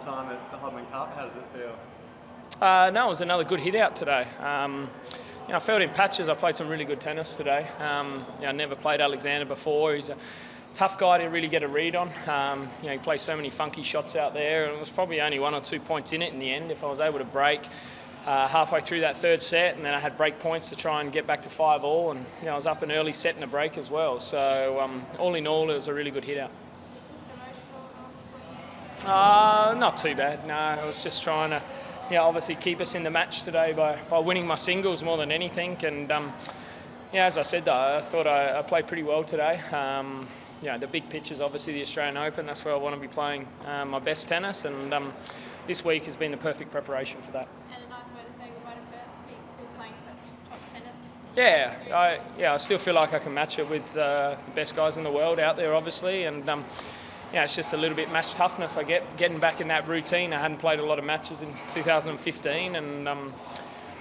time at the Hopman Cup. How does it feel? No, it was another good hit out today. I felt in patches. I played some really good tennis today. I never played Alexandr before. He's a tough guy to really get a read on. He plays so many funky shots out there, and it was probably only 1 or 2 points in it in the end. If I was able to break halfway through that third set, and then I had break points to try and get back to 5-all, and I was up an early set and a break as well. So all in all, it was a really good hit out. Not too bad. No, I was just trying to, obviously keep us in the match today by winning my singles more than anything. And as I said, though, I thought I played pretty well today. The big pitch is obviously the Australian Open. That's where I want to be playing my best tennis, and this week has been the perfect preparation for that. And a nice way to say goodbye to Perth, still playing such top tennis. I still feel like I can match it with the best guys in the world out there, obviously, and it's just a little bit match toughness I get getting back in that routine. I hadn't played a lot of matches in 2015, and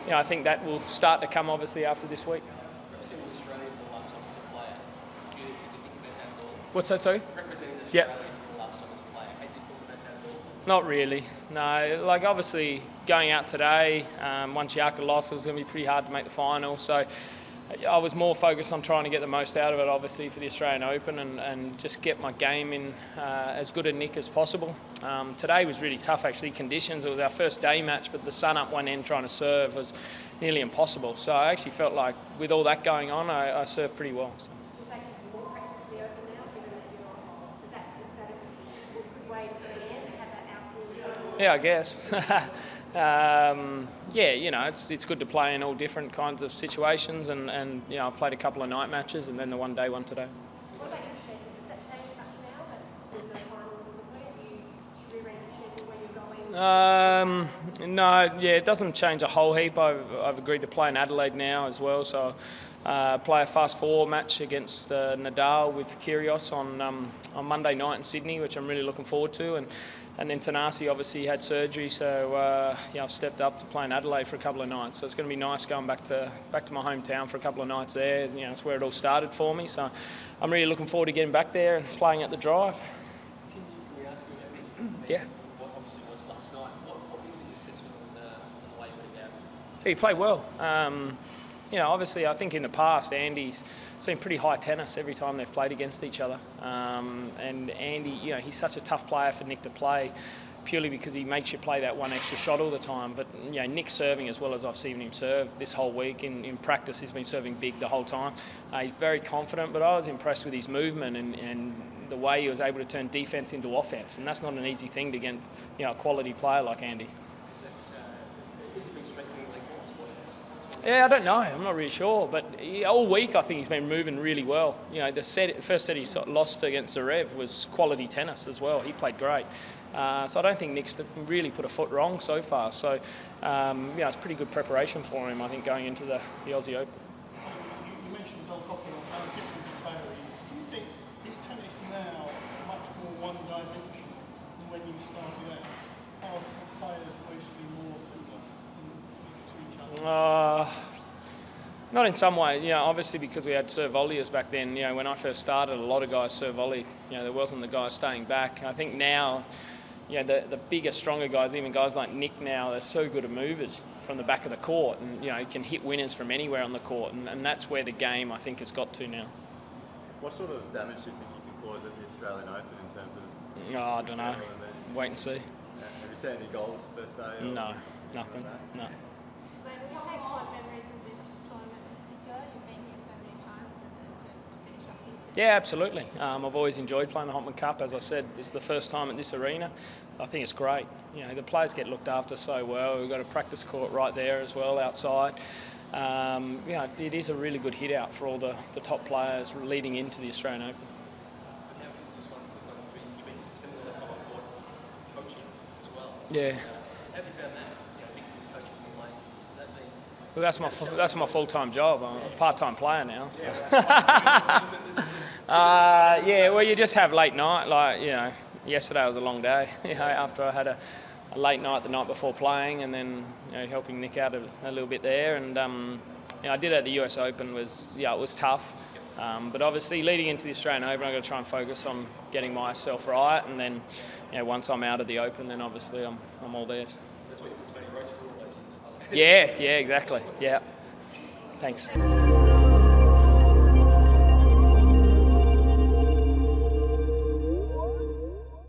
I think that will start to come obviously after this week. Representing Australia for the last time as a player, did you think about that at all? What's that, sorry? Representing Australia for the last time as a player, how did you feel about that at all? Not really. No, obviously going out today, once Yaka lost, it was going to be pretty hard to make the final. So I was more focused on trying to get the most out of it, obviously, for the Australian Open, and just get my game in as good a nick as possible. Today was really tough, actually, conditions. It was our first day match, but the sun up one end trying to serve was nearly impossible. So I actually felt like with all that going on, I served pretty well. So. Yeah, I guess. It's good to play in all different kinds of situations, and I've played a couple of night matches and then the one-day one today. What about your schedule? Does that change much now that there's no finals, obviously? Should we read the schedule where you're going? No, it doesn't change a whole heap. I've agreed to play in Adelaide now as well, so play a fast four match against Nadal with Kyrgios on Monday night in Sydney, which I'm really looking forward to, and then Tanasi obviously had surgery, so I've stepped up to play in Adelaide for a couple of nights. So it's going to be nice going back to my hometown for a couple of nights there. It's where it all started for me. So I'm really looking forward to getting back there and playing at the Drive. Can we ask you about Yeah. what obviously was last night? What is your assessment on the way you went out? He played well. Obviously, I think in the past, it's been pretty high tennis every time they've played against each other. And Andy, he's such a tough player for Nick to play, purely because he makes you play that one extra shot all the time. But Nick's serving as well as I've seen him serve this whole week. In practice, he's been serving big the whole time. He's very confident, but I was impressed with his movement and the way he was able to turn defence into offence. And that's not an easy thing to get a quality player like Andy. Yeah, I don't know. I'm not really sure, but all week I think he's been moving really well. The first set he lost against Zverev was quality tennis as well. He played great. So I don't think Nick's really put a foot wrong so far. So it's pretty good preparation for him, I think, going into the Aussie Open. You mentioned Dolgopolov, how different a player he is. Do you think his tennis now much more one-dimensional than when you started out? Are players mostly more similar to each other? Not in some way, obviously because we had serve volleys back then. When I first started, a lot of guys serve volley. There wasn't the guys staying back. I think now, the bigger, stronger guys, even guys like Nick now, they're so good at movers from the back of the court, and he can hit winners from anywhere on the court, and that's where the game I think has got to now. What sort of damage do you think you can cause at the Australian Open in terms of? I don't know. Wait and see. Have you seen any goals per se? No, nothing. No. When you take fond memories of this tournament in particular, you've been here so many times, and to finish up here. Yeah, absolutely. I've always enjoyed playing the Hopman Cup. As I said, this is the first time at this arena. I think it's great. The players get looked after so well. We've got a practice court right there as well outside. It is a really good hit out for all the top players leading into the Australian Open. Just one quick one. You've been spending a lot of time on court coaching as well. Yeah. Have you found that, mixing coaching and playing? Has that been? Well, that's my full-time job. I'm a part-time player now. So. You just have late night. Yesterday was a long day. After I had a late night the night before playing, and then helping Nick out a little bit there. And I did at the US Open. It was tough. But obviously, leading into the Australian Open, I've got to try and focus on getting myself right, and then, once I'm out of the Open, then obviously I'm all theirs. So that's what you put Tony Roach for all those years. Yeah, exactly. Yeah. Thanks.